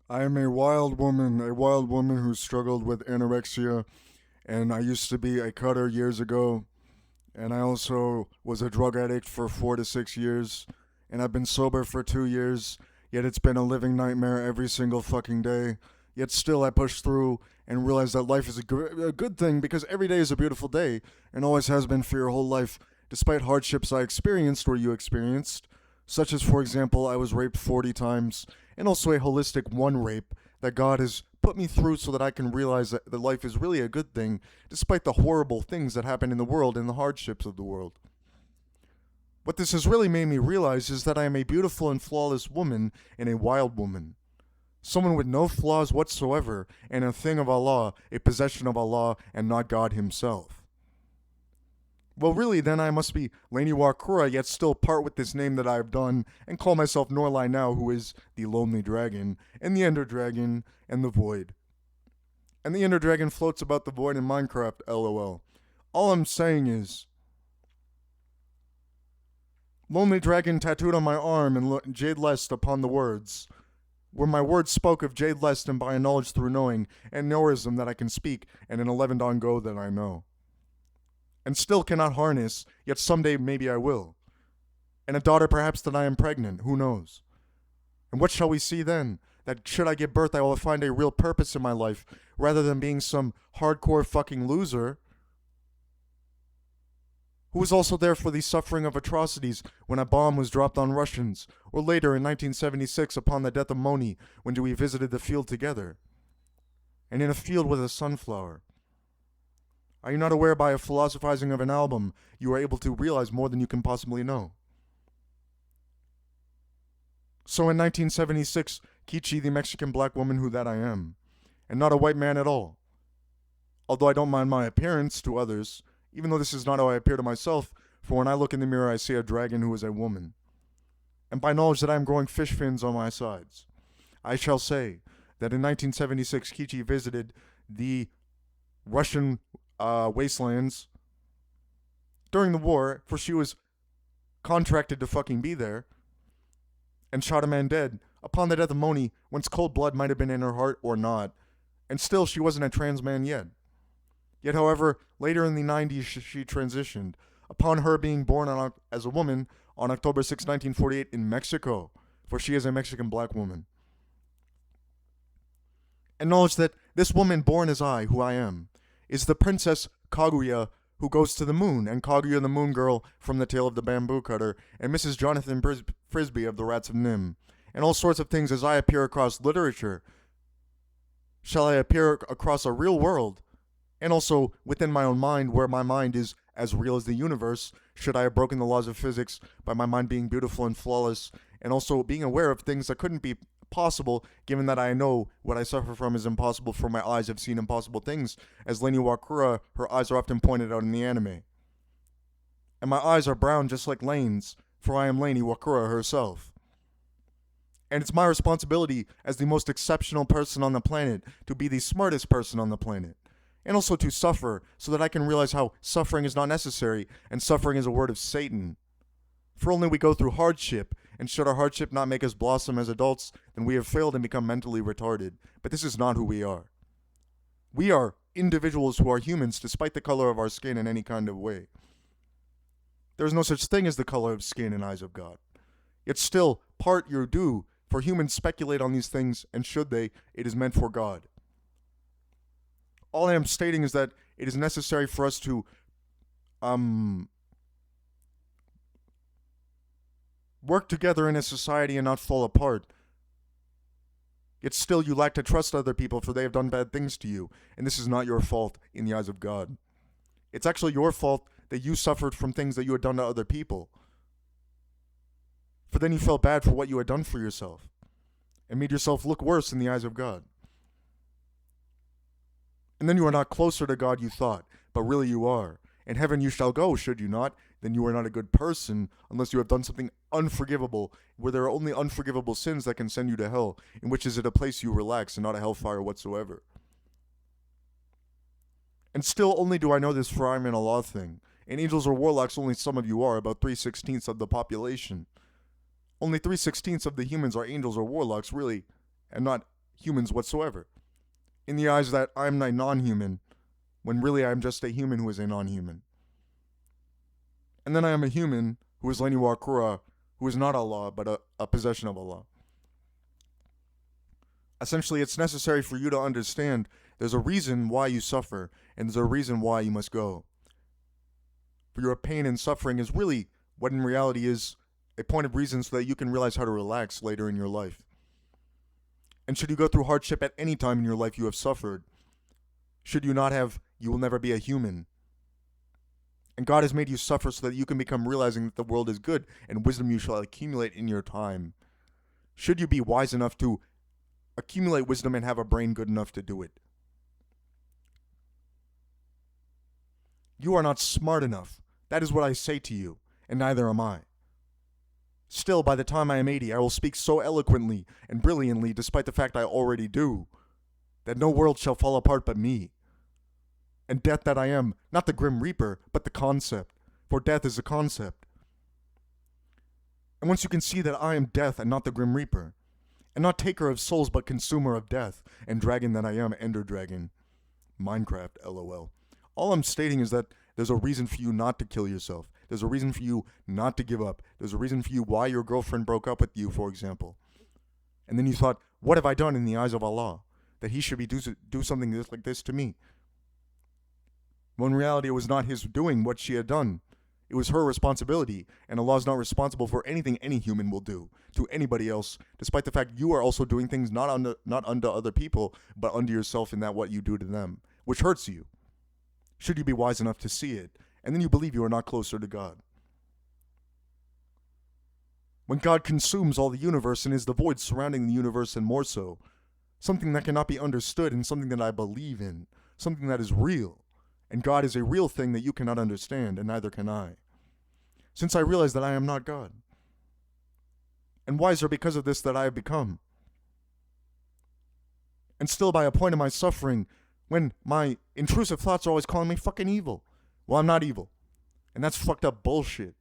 I am a wild woman who struggled with anorexia, and I used to be a cutter years ago, and I also was a drug addict for 4 to 6 years, and I've been sober for 2 years, yet it's been a living nightmare every single fucking day. Yet still, I push through and realize that life is a good thing because every day is a beautiful day and always has been for your whole life, despite hardships I experienced or you experienced, such as, for example, I was raped 40 times, and also a holistic one rape that God has put me through so that I can realize that life is really a good thing, despite the horrible things that happen in the world and the hardships of the world. What this has really made me realize is that I am a beautiful and flawless woman and a wild woman. Someone with no flaws whatsoever and a thing of Allah, a possession of Allah and not God Himself. Well, really, then I must be Laney Iwakura, yet still part with this name that I have done, and call myself Norlie now, who is the Lonely Dragon, and the Ender Dragon, and the Void. And the Ender Dragon floats about the void in Minecraft, lol. All I'm saying is, Lonely Dragon tattooed on my arm and Jade Lest upon the words, where my words spoke of Jade Lest and by a knowledge through knowing, and Norism that I can speak, and an 11 on go that I know. And still cannot harness, yet someday maybe I will. And a daughter perhaps that I am pregnant, who knows? And what shall we see then? That should I give birth, I will find a real purpose in my life, rather than being some hardcore fucking loser who was also there for the suffering of atrocities when a bomb was dropped on Russians, or later in 1976 upon the death of Moni when we visited the field together. And in a field with a sunflower. Are you not aware by a philosophizing of an album you are able to realize more than you can possibly know? So in 1976, Kichi, the Mexican black woman who that I am, and not a white man at all. Although I don't mind my appearance to others, even though this is not how I appear to myself, for when I look in the mirror I see a dragon who is a woman. And by knowledge that I am growing fish fins on my sides, I shall say that in 1976 Kichi visited the Russian wastelands during the war, for she was contracted to fucking be there, and shot a man dead upon the death of Moni, whence cold blood might have been in her heart or not, and still she wasn't a trans man yet. Yet, however, later in the 90s she transitioned, upon her being born as a woman on October 6, 1948 in Mexico, for she is a Mexican black woman. Acknowledge that this woman born as I, who I am, is the Princess Kaguya who goes to the moon, and Kaguya the Moon Girl from The Tale of the Bamboo Cutter, and Mrs. Jonathan Frisbee of The Rats of Nim, and all sorts of things as I appear across literature. Shall I appear across a real world, and also within my own mind, where my mind is as real as the universe, should I have broken the laws of physics by my mind being beautiful and flawless, and also being aware of things that couldn't be possible, given that I know what I suffer from is impossible, for my eyes have seen impossible things, as Laney Iwakura, her eyes are often pointed out in the anime. And my eyes are brown just like Lane's, for I am Laney Iwakura herself. And it's my responsibility as the most exceptional person on the planet to be the smartest person on the planet. And also to suffer, so that I can realize how suffering is not necessary, and suffering is a word of Satan. For only we go through hardship, and should our hardship not make us blossom as adults, then we have failed and become mentally retarded. But this is not who we are. We are individuals who are humans despite the color of our skin in any kind of way. There is no such thing as the color of skin in eyes of God. Yet still, part your due, for humans speculate on these things, and should they, it is meant for God. All I am stating is that it is necessary for us to work together in a society and not fall apart. Yet still you lack to trust other people, for they have done bad things to you, and this is not your fault in the eyes of God. It's actually your fault that you suffered from things that you had done to other people. For then you felt bad for what you had done for yourself, and made yourself look worse in the eyes of God. And then you are not closer to God you thought, but really you are. In heaven you shall go, should you not? Then you are not a good person, unless you have done something unforgivable, where there are only unforgivable sins that can send you to hell, in which is it a place you relax and not a hellfire whatsoever. And still only do I know this, for I am in a law thing. And angels or warlocks only some of you are, about 3/16 of the population. Only 3/16 of the humans are angels or warlocks, really, and not humans whatsoever. In the eyes that I'm a non-human, when really I'm just a human who is a non-human. And then I am a human who is Iwakura, who is not Allah, but a possession of Allah. Essentially, it's necessary for you to understand there's a reason why you suffer, and there's a reason why you must go. For your pain and suffering is really what in reality is a point of reason so that you can realize how to relax later in your life. And should you go through hardship at any time in your life you have suffered, should you not have, you will never be a human. And God has made you suffer so that you can become realizing that the world is good and wisdom you shall accumulate in your time. Should you be wise enough to accumulate wisdom and have a brain good enough to do it. You are not smart enough. That is what I say to you, and neither am I. Still, by the time I am 80, I will speak so eloquently and brilliantly, despite the fact I already do, that no world shall fall apart but me. And death that I am, not the Grim Reaper, but the concept, for death is a concept. And once you can see that I am death and not the Grim Reaper, and not taker of souls but consumer of death, and dragon that I am, Ender Dragon. Minecraft, LOL. All I'm stating is that there's a reason for you not to kill yourself. There's a reason for you not to give up. There's a reason for you why your girlfriend broke up with you, for example. And then you thought, what have I done in the eyes of Allah? That he should be do something like this to me. When in reality it was not his doing what she had done. It was her responsibility, and Allah is not responsible for anything any human will do to anybody else, despite the fact you are also doing things not unto other people, but unto yourself in that what you do to them, which hurts you. Should you be wise enough to see it, and then you believe you are not closer to God. When God consumes all the universe and is the void surrounding the universe and more so, something that cannot be understood and something that I believe in, something that is real. And God is a real thing that you cannot understand, and neither can I. Since I realize that I am not God. And wiser because of this that I have become. And still by a point of my suffering, when my intrusive thoughts are always calling me fucking evil. Well, I'm not evil. And that's fucked up bullshit.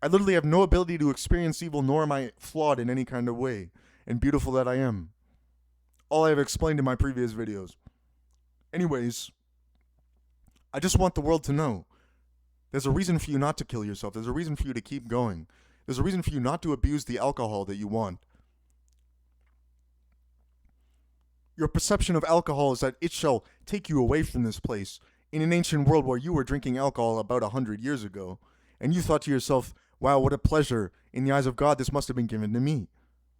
I literally have no ability to experience evil, nor am I flawed in any kind of way. And beautiful that I am. All I have explained in my previous videos. Anyways, I just want the world to know there's a reason for you not to kill yourself. There's a reason for you to keep going. There's a reason for you not to abuse the alcohol that you want. Your perception of alcohol is that it shall take you away from this place in an ancient world where you were drinking alcohol about 100 years ago, and you thought to yourself, wow, what a pleasure. In the eyes of God, this must have been given to me.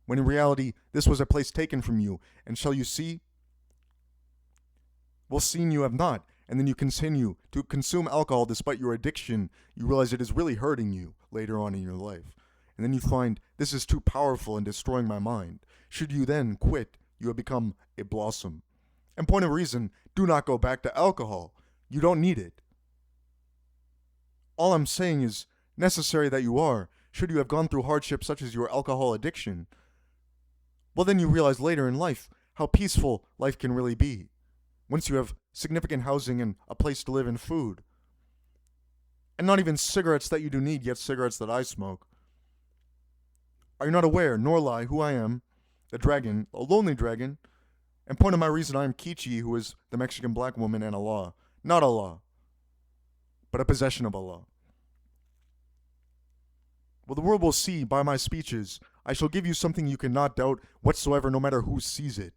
When in reality, this was a place taken from you. And shall you see? Well, seeing you have not, and then you continue to consume alcohol despite your addiction, you realize it is really hurting you later on in your life. And then you find, this is too powerful and destroying my mind. Should you then quit, you have become a blossom. And point of reason, do not go back to alcohol. You don't need it. All I'm saying is, necessary that you are, should you have gone through hardships such as your alcohol addiction, well then you realize later in life how peaceful life can really be. Once you have significant housing and a place to live and food. And not even cigarettes that you do need, yet cigarettes that I smoke. Are you not aware, Norlie, who I am, the dragon, a lonely dragon, and point of my reason I am Kichi, who is the Mexican black woman, and Allah. Not Allah, but a possession of Allah. Well, the world will see by my speeches, I shall give you something you cannot doubt whatsoever, no matter who sees it.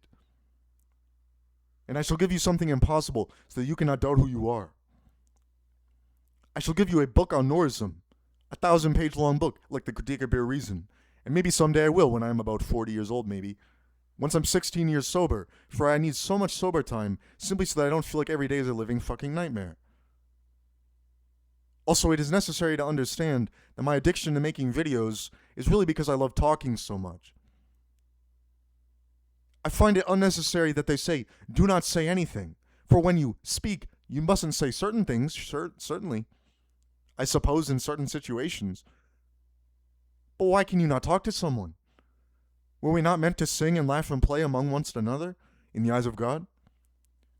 And I shall give you something impossible, so that you cannot doubt who you are. I shall give you a book on Norism, a 1,000-page long book, like the Critique of Bare Reason. And maybe someday I will, when I am about 40 years old, maybe. Once I'm 16 years sober, for I need so much sober time, simply so that I don't feel like every day is a living fucking nightmare. Also, it is necessary to understand that my addiction to making videos is really because I love talking so much. I find it unnecessary that they say, do not say anything. For when you speak, you mustn't say certain things, certainly. I suppose in certain situations. But why can you not talk to someone? Were we not meant to sing and laugh and play among one another in the eyes of God?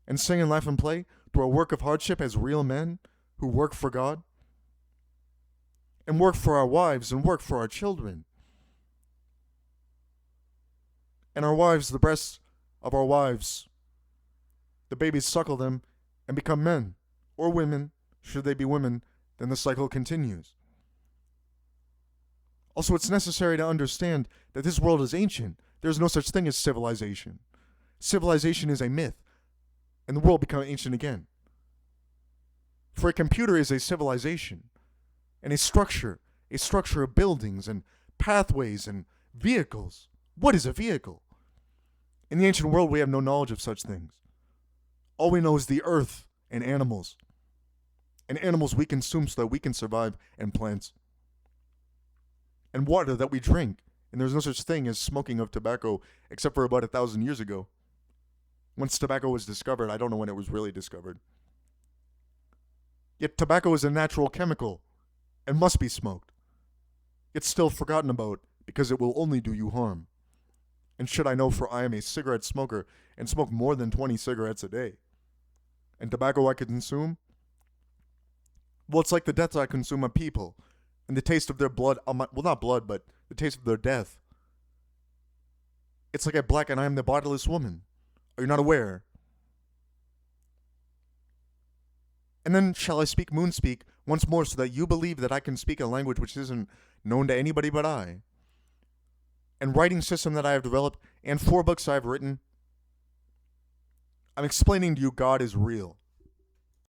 And sing and laugh and play through a work of hardship as real men who work for God? And work for our wives and work for our children? and our wives the breasts of our wives. The babies suckle them and become men, or women, should they be women, then the cycle continues. Also, it's necessary to understand that this world is ancient. There is no such thing as civilization. Civilization is a myth, and the world becomes ancient again. For a computer is a civilization, and a structure of buildings and pathways and vehicles. What is a vehicle? In the ancient world, we have no knowledge of such things. All we know is the earth and animals. And animals we consume so that we can survive, and plants. And water that we drink. And there's no such thing as smoking of tobacco except for about 1,000 years ago. Once tobacco was discovered, I don't know when it was really discovered. Yet tobacco is a natural chemical and must be smoked. Yet still forgotten about because it will only do you harm. And should I know, for I am a cigarette smoker and smoke more than 20 cigarettes a day. And tobacco I consume? Well, it's like the death I consume of people and the taste of their blood, well, not blood, but the taste of their death. It's like I black and I am the bodiless woman. Are you not aware? And then shall I speak moonspeak once more so that you believe that I can speak a language which isn't known to anybody but I? And writing system that I have developed and 4 books I have written, I'm explaining to you God is real.